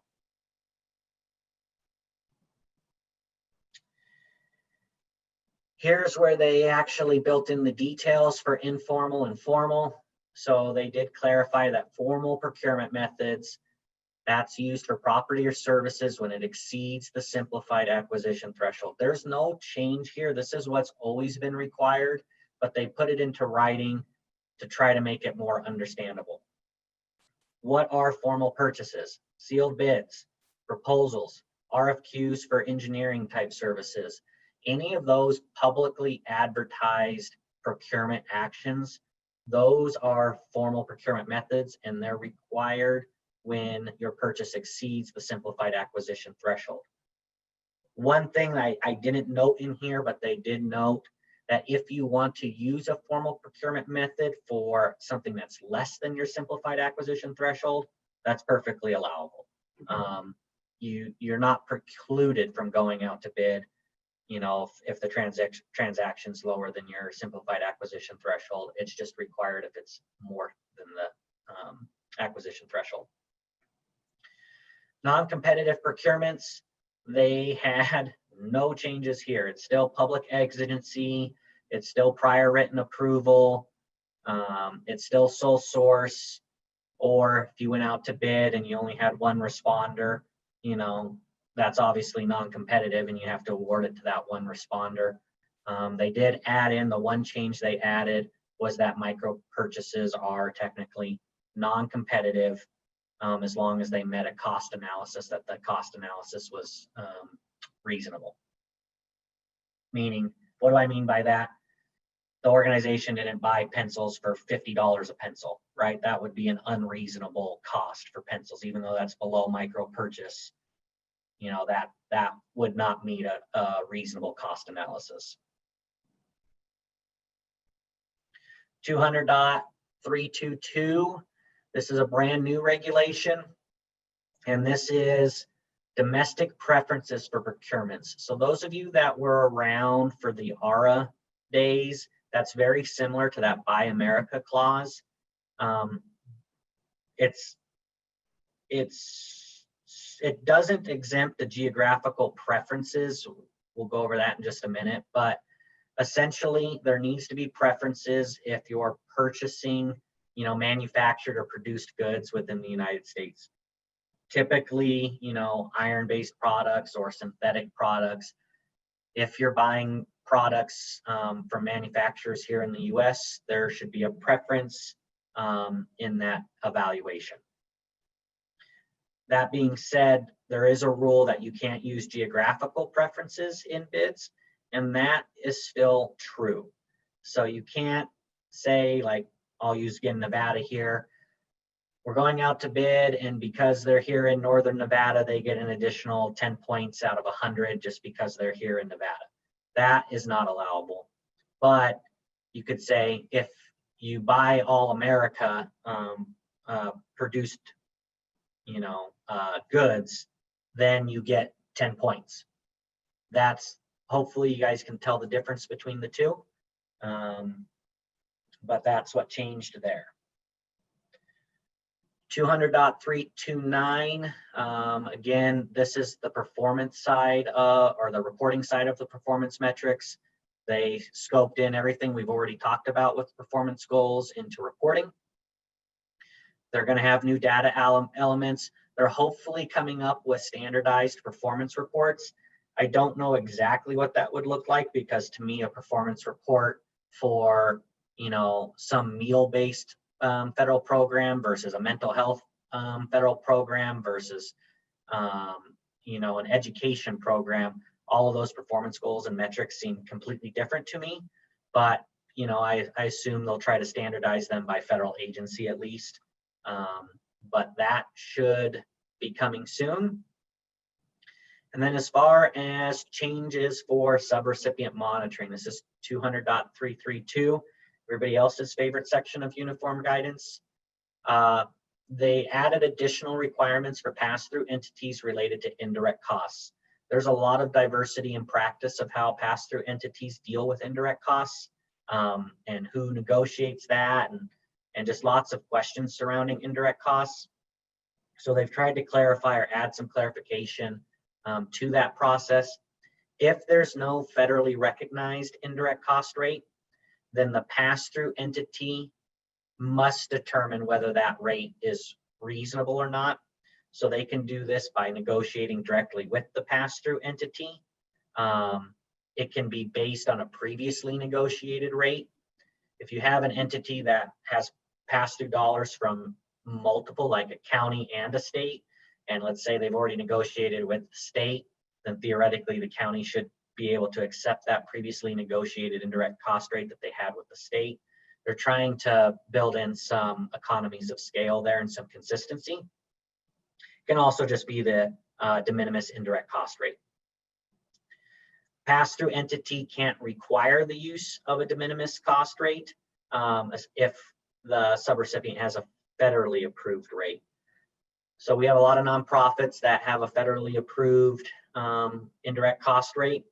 Here's where they actually built in the details for informal and formal. So they did clarify that formal procurement methods, that's used for property or services when it exceeds the simplified acquisition threshold. There's no change here. This is what's always been required, but they put it into writing to try to make it more understandable. What are formal purchases? Sealed bids, proposals, RFQs for engineering type services. Any of those publicly advertised procurement actions, those are formal procurement methods, and they're required when your purchase exceeds the simplified acquisition threshold. One thing I didn't note in here, but they did note that if you want to use a formal procurement method for something that's less than your simplified acquisition threshold, that's perfectly allowable. You're not precluded from going out to bid. If the transaction's lower than your simplified acquisition threshold, it's just required if it's more than the acquisition threshold. Non-competitive procurements, they had no changes here. It's still public exigency. It's still prior written approval. It's still sole source. Or if you went out to bid and you only had one responder, that's obviously non-competitive and you have to award it to that one responder. They did add in, the one change they added was that micro purchases are technically non-competitive as long as they met a cost analysis, that the cost analysis was reasonable. Meaning, what do I mean by that? The organization didn't buy pencils for $50 a pencil, right? That would be an unreasonable cost for pencils, even though that's below micro purchase. You know, that would not meet a reasonable cost analysis. 200.322, this is a brand new regulation, and this is domestic preferences for procurements. So those of you that were around for the ARA days, that's very similar to that Buy America clause. It doesn't exempt the geographical preferences. We'll go over that in just a minute, but essentially there needs to be preferences if you're purchasing, you know, manufactured or produced goods within the United States. Typically, you know, iron-based products or synthetic products. If you're buying products from manufacturers here in the US, there should be a preference in that evaluation. That being said, there is a rule that you can't use geographical preferences in bids, and that is still true. So you can't say, like, I'll use again Nevada here. We're going out to bid, and because they're here in Northern Nevada, they get an additional 10 points out of 100 just because they're here in Nevada. That is not allowable. But you could say if you buy all America produced, you know, goods, then you get 10 points. That's, hopefully you guys can tell the difference between the two. But that's what changed there. 200.329, again, this is the performance side or the reporting side of the performance metrics. They scoped in everything we've already talked about with performance goals into reporting. They're going to have new data elements. They're hopefully coming up with standardized performance reports. I don't know exactly what that would look like, because to me, a performance report for, you know, some meal-based federal program versus a mental health federal program versus, you know, an education program, all of those performance goals and metrics seem completely different to me. But, you know, I assume they'll try to standardize them by federal agency at least. But that should be coming soon. And then as far as changes for subrecipient monitoring, this is 200.332, everybody else's favorite section of uniform guidance. They added additional requirements for pass-through entities related to indirect costs. There's a lot of diversity in practice of how pass-through entities deal with indirect costs, and who negotiates that, and just lots of questions surrounding indirect costs. So they've tried to clarify or add some clarification to that process. If there's no federally recognized indirect cost rate, then the pass-through entity must determine whether that rate is reasonable or not. So they can do this by negotiating directly with the pass-through entity. It can be based on a previously negotiated rate. If you have an entity that has pass-through dollars from multiple, like a county and a state, and let's say they've already negotiated with the state, then theoretically the county should be able to accept that previously negotiated indirect cost rate that they had with the state. They're trying to build in some economies of scale there and some consistency. It can also just be the de minimis indirect cost rate. Pass-through entity can't require the use of a de minimis cost rate if the subrecipient has a federally approved rate. So we have a lot of nonprofits that have a federally approved indirect cost rate.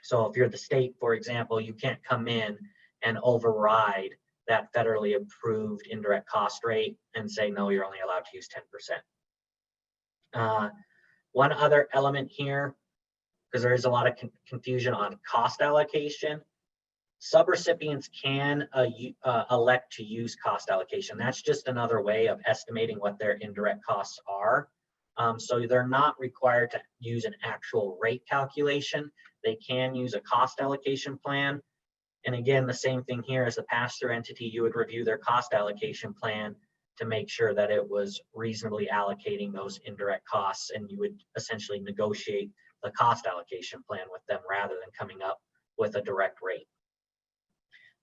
So if you're the state, for example, you can't come in and override that federally approved indirect cost rate and say, no, you're only allowed to use 10%. One other element here, because there is a lot of confusion on cost allocation, subrecipients can elect to use cost allocation. That's just another way of estimating what their indirect costs are. So they're not required to use an actual rate calculation. They can use a cost allocation plan. And again, the same thing here as the pass-through entity, you would review their cost allocation plan to make sure that it was reasonably allocating those indirect costs, and you would essentially negotiate the cost allocation plan with them rather than coming up with a direct rate.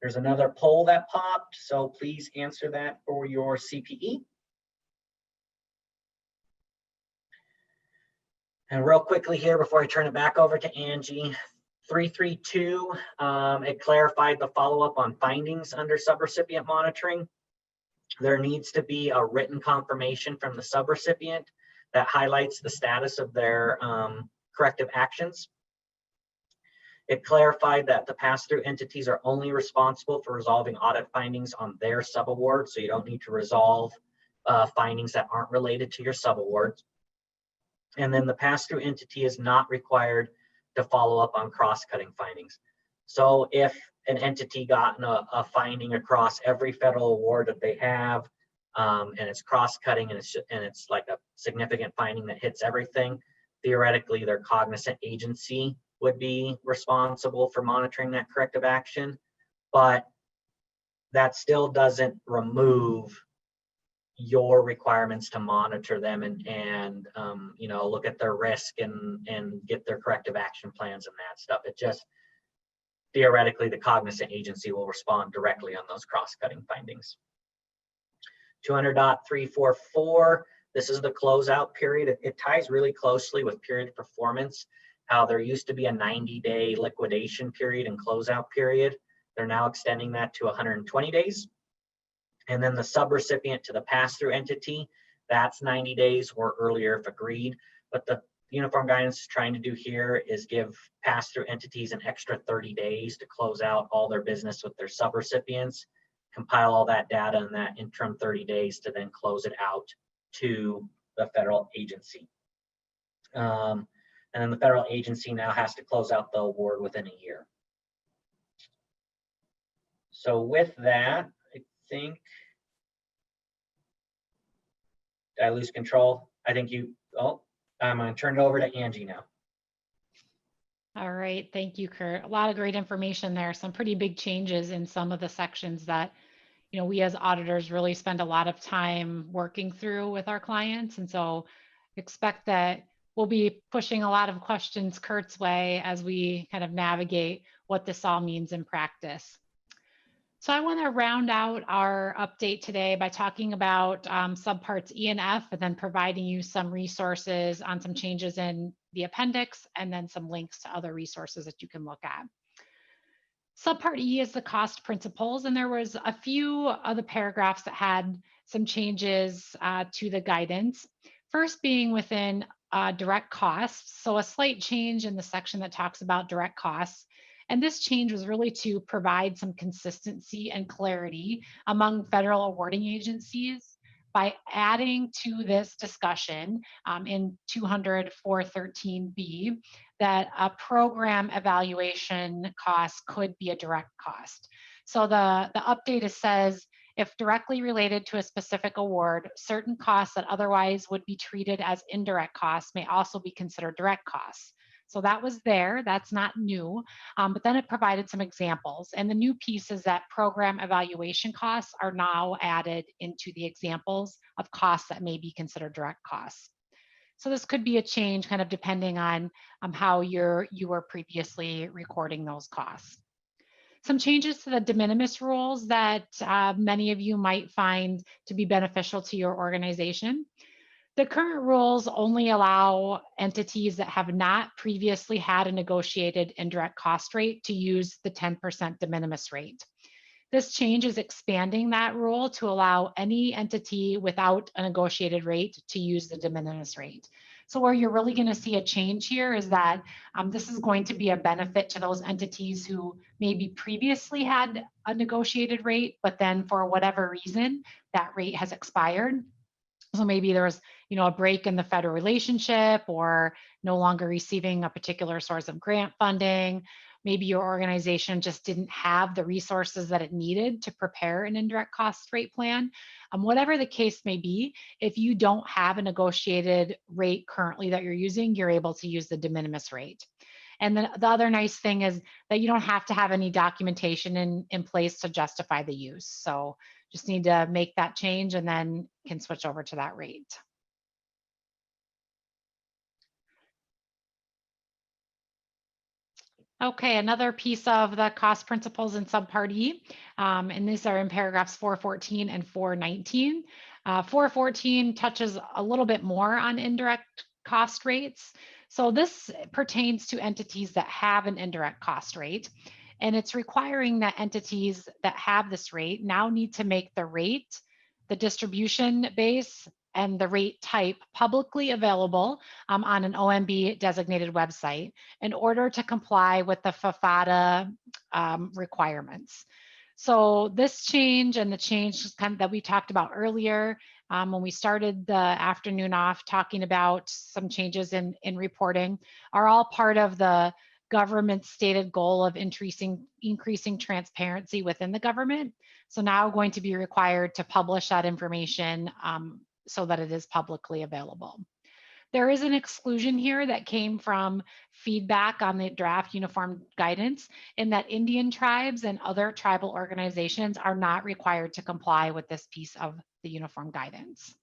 There's another poll that popped, so please answer that for your CPE. And real quickly here, before I turn it back over to Angie, 332, it clarified the follow-up on findings under subrecipient monitoring. There needs to be a written confirmation from the subrecipient that highlights the status of their corrective actions. It clarified that the pass-through entities are only responsible for resolving audit findings on their subaward, so you don't need to resolve findings that aren't related to your subawards. And then the pass-through entity is not required to follow up on cross-cutting findings. So if an entity got a finding across every federal award that they have, and it's cross-cutting and it's like a significant finding that hits everything, theoretically their cognizant agency would be responsible for monitoring that corrective action, but that still doesn't remove your requirements to monitor them and you know, look at their risk and get their corrective action plans and that stuff. It just theoretically the cognizant agency will respond directly on those cross-cutting findings. 200.344, this is the closeout period. It ties really closely with period performance, how there used to be a 90-day liquidation period and closeout period. They're now extending that to 120 days. And then the subrecipient to the pass-through entity, that's 90 days or earlier if agreed. But the uniform guidance is trying to do here is give pass-through entities an extra 30 days to close out all their business with their subrecipients, compile all that data in that interim 30 days to then close it out to the federal agency. And then the federal agency now has to close out the award within a year. So with that, I think, did I lose control? I think you, oh, I'm going to turn it over to Angie now. All right, thank you, Kurt. A lot of great information there. Some pretty big changes in some of the sections that, you know, we as auditors really spend a lot of time working through with our clients. And so expect that we'll be pushing a lot of questions Kurt's way as we kind of navigate what this all means in practice. So I want to round out our update today by talking about subparts E and F, and then providing you some resources on some changes in the appendix, and then some links to other resources that you can look at. Subpart E is the cost principles, and there was a few of the paragraphs that had some changes to the guidance. First being within direct costs. So a slight change in the section that talks about direct costs. And this change was really to provide some consistency and clarity among federal awarding agencies by adding to this discussion in 200.413B that a program evaluation cost could be a direct cost. So the update says, if directly related to a specific award, certain costs that otherwise would be treated as indirect costs may also be considered direct costs. So that was there, that's not new, but then it provided some examples. And the new piece is that program evaluation costs are now added into the examples of costs that may be considered direct costs. So this could be a change kind of depending on how you were previously recording those costs. Some changes to the de minimis rules that many of you might find to be beneficial to your organization. The current rules only allow entities that have not previously had a negotiated indirect cost rate to use the 10% de minimis rate. This change is expanding that rule to allow any entity without a negotiated rate to use the de minimis rate. So where you're really going to see a change here is that this is going to be a benefit to those entities who maybe previously had a negotiated rate, but then for whatever reason, that rate has expired. So maybe there was, you know, a break in the federal relationship, or no longer receiving a particular source of grant funding. Maybe your organization just didn't have the resources that it needed to prepare an indirect cost rate plan. Whatever the case may be, if you don't have a negotiated rate currently that you're using, you're able to use the de minimis rate. And then the other nice thing is that you don't have to have any documentation in place to justify the use. So Just need to make that change and then can switch over to that rate. Okay, another piece of the cost principles in Subpart E, and these are in paragraphs 414 and 419. 414 touches a little bit more on indirect cost rates. So this pertains to entities that have an indirect cost rate, and it's requiring that entities that have this rate now need to make the rate, the distribution base, and the rate type publicly available on an OMB designated website in order to comply with the FFATA requirements. So this change and the change that we talked about earlier when we started the afternoon off talking about some changes in reporting are all part of the government's stated goal of increasing transparency within the government. So now going to be required to publish that information so that it is publicly available. There is an exclusion here that came from feedback on the draft uniform guidance in that Indian tribes and other tribal organizations are not required to comply with this piece of the uniform guidance.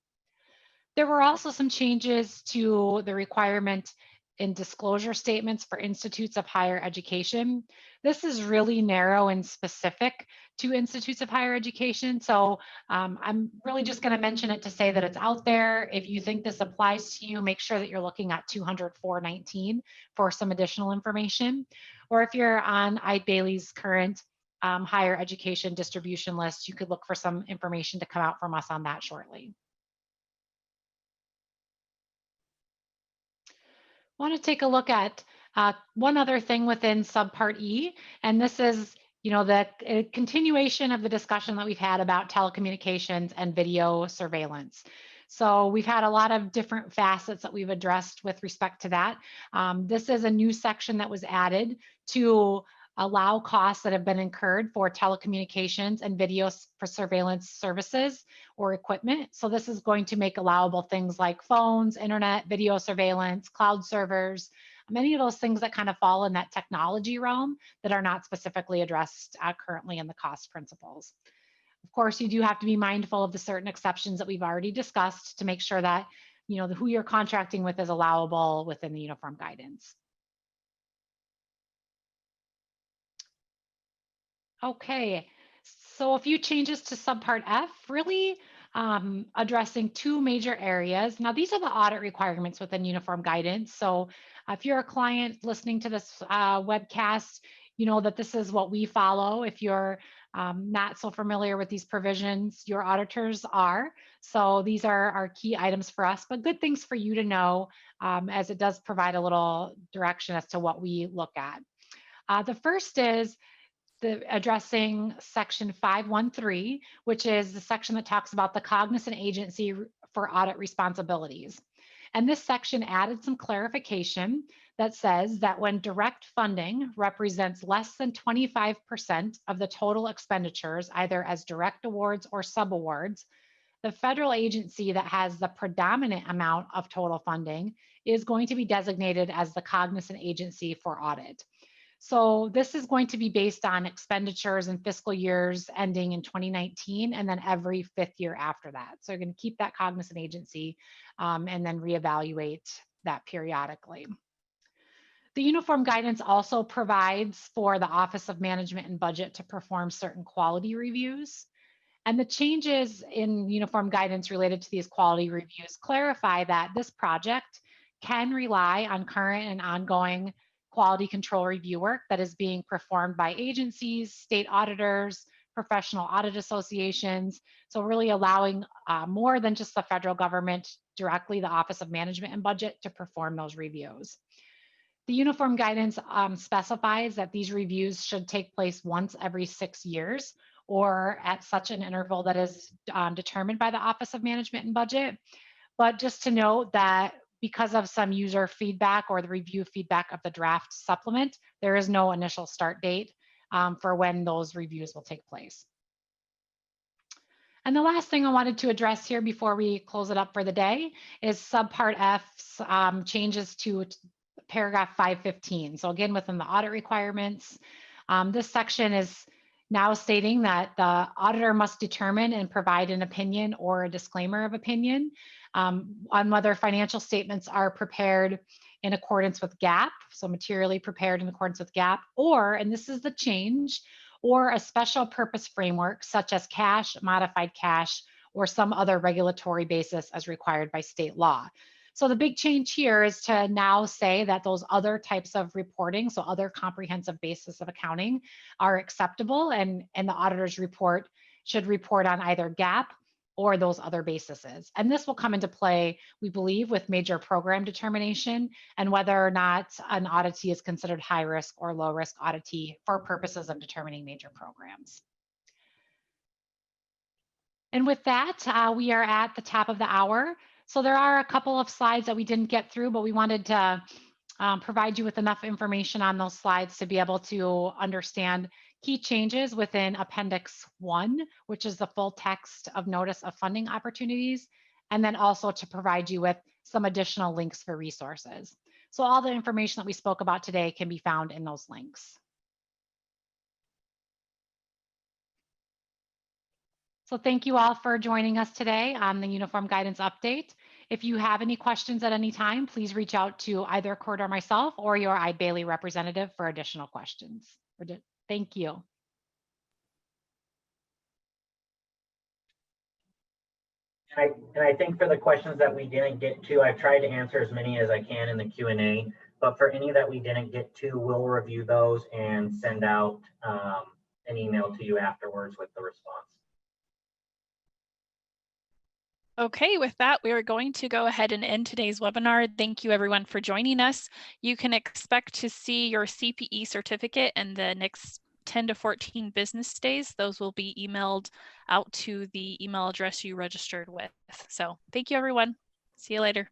There were also some changes to the requirement in disclosure statements for institutes of higher education. This is really narrow and specific to institutes of higher education. So I'm really just going to mention it to say that it's out there. If you think this applies to you, make sure that you're looking at 204.19 for some additional information. Or if you're on Eide current higher education distribution list, you could look for some information to come out from us on that shortly. I want to take a look at one other thing within Subpart E, and this is, the continuation of the discussion that we've had about telecommunications and video surveillance. So we've had a lot of different facets that we've addressed with respect to that. This is a new section that was added to allow costs that have been incurred for telecommunications and video for surveillance services or equipment. So this is going to make allowable things like phones, internet, video surveillance, cloud servers, many of those things that kind of fall in that technology realm that are not specifically addressed currently in the cost principles. Of course, you do have to be mindful of the certain exceptions that we've already discussed to make sure that who you're contracting with is allowable within the uniform guidance. Okay, so a few changes to Subpart F, really addressing two major areas. Now, these are the audit requirements within uniform guidance. So if you're a client listening to this webcast, you know that this is what we follow. If you're not so familiar with these provisions, your auditors are. So these are our key items for us, but good things for you to know as it does provide a little direction as to what we look at. The first is addressing section 513, which is the section that talks about the cognizant agency for audit responsibilities. And this section added some clarification that says that when direct funding represents less than 25% of the total expenditures, either as direct awards or subawards, the federal agency that has the predominant amount of total funding is going to be designated as the cognizant agency for audit. So this is going to be based on expenditures in fiscal years ending in 2019 and then every fifth year after that. So you're going to keep that cognizant agency and then reevaluate that periodically. The uniform guidance also provides for the Office of Management and Budget to perform certain quality reviews. And the changes in uniform guidance related to these quality reviews clarify that this project can rely on current and ongoing quality control review work that is being performed by agencies, state auditors, professional audit associations. So really allowing more than just the federal government, directly the Office of Management and Budget to perform those reviews. The uniform guidance specifies that these reviews should take place once every 6 years or at such an interval that is determined by the Office of Management and Budget. But just to note that because of some user feedback or the review feedback of the draft supplement, there is no initial start date for when those reviews will take place. And the last thing I wanted to address here before we close it up for the day is Subpart F's changes to paragraph 515. So again, within the audit requirements, this section is now stating that the auditor must determine and provide an opinion or a disclaimer of opinion on whether financial statements are prepared in accordance with GAAP, so materially prepared in accordance with GAAP, or, and this is the change, or a special purpose framework such as cash, modified cash, or some other regulatory basis as required by state law. So the big change here is to now say that those other types of reporting, so other comprehensive basis of accounting, are acceptable, and the auditor's report should report on either GAAP or those other bases. And this will come into play, we believe, with major program determination and whether or not an auditee is considered high risk or low risk auditee for purposes of determining major programs. And with that, we are at the top of the hour. So there are a couple of slides that we didn't get through, but we wanted to provide you with enough information on those slides to be able to understand key changes within Appendix 1, which is the full text of Notice of Funding Opportunities, and then also to provide you with some additional links for resources. So all the information that we spoke about today can be found in those links. So thank you all for joining us today on the Uniform Guidance Update. If you have any questions at any time, please reach out to either Kurt or myself or your Eide Bailey representative for additional questions. Thank you. And I think for the questions that we didn't get to, I've tried to answer as many as I can in the Q&A, but for any that we didn't get to, we'll review those and send out an email to you afterwards with the response. Okay, with that, we are going to go ahead and end today's webinar. Thank you everyone for joining us. You can expect to see your CPE certificate in the next 10 to 14 business days. Those will be emailed out to the email address you registered with. So thank you everyone. See you later.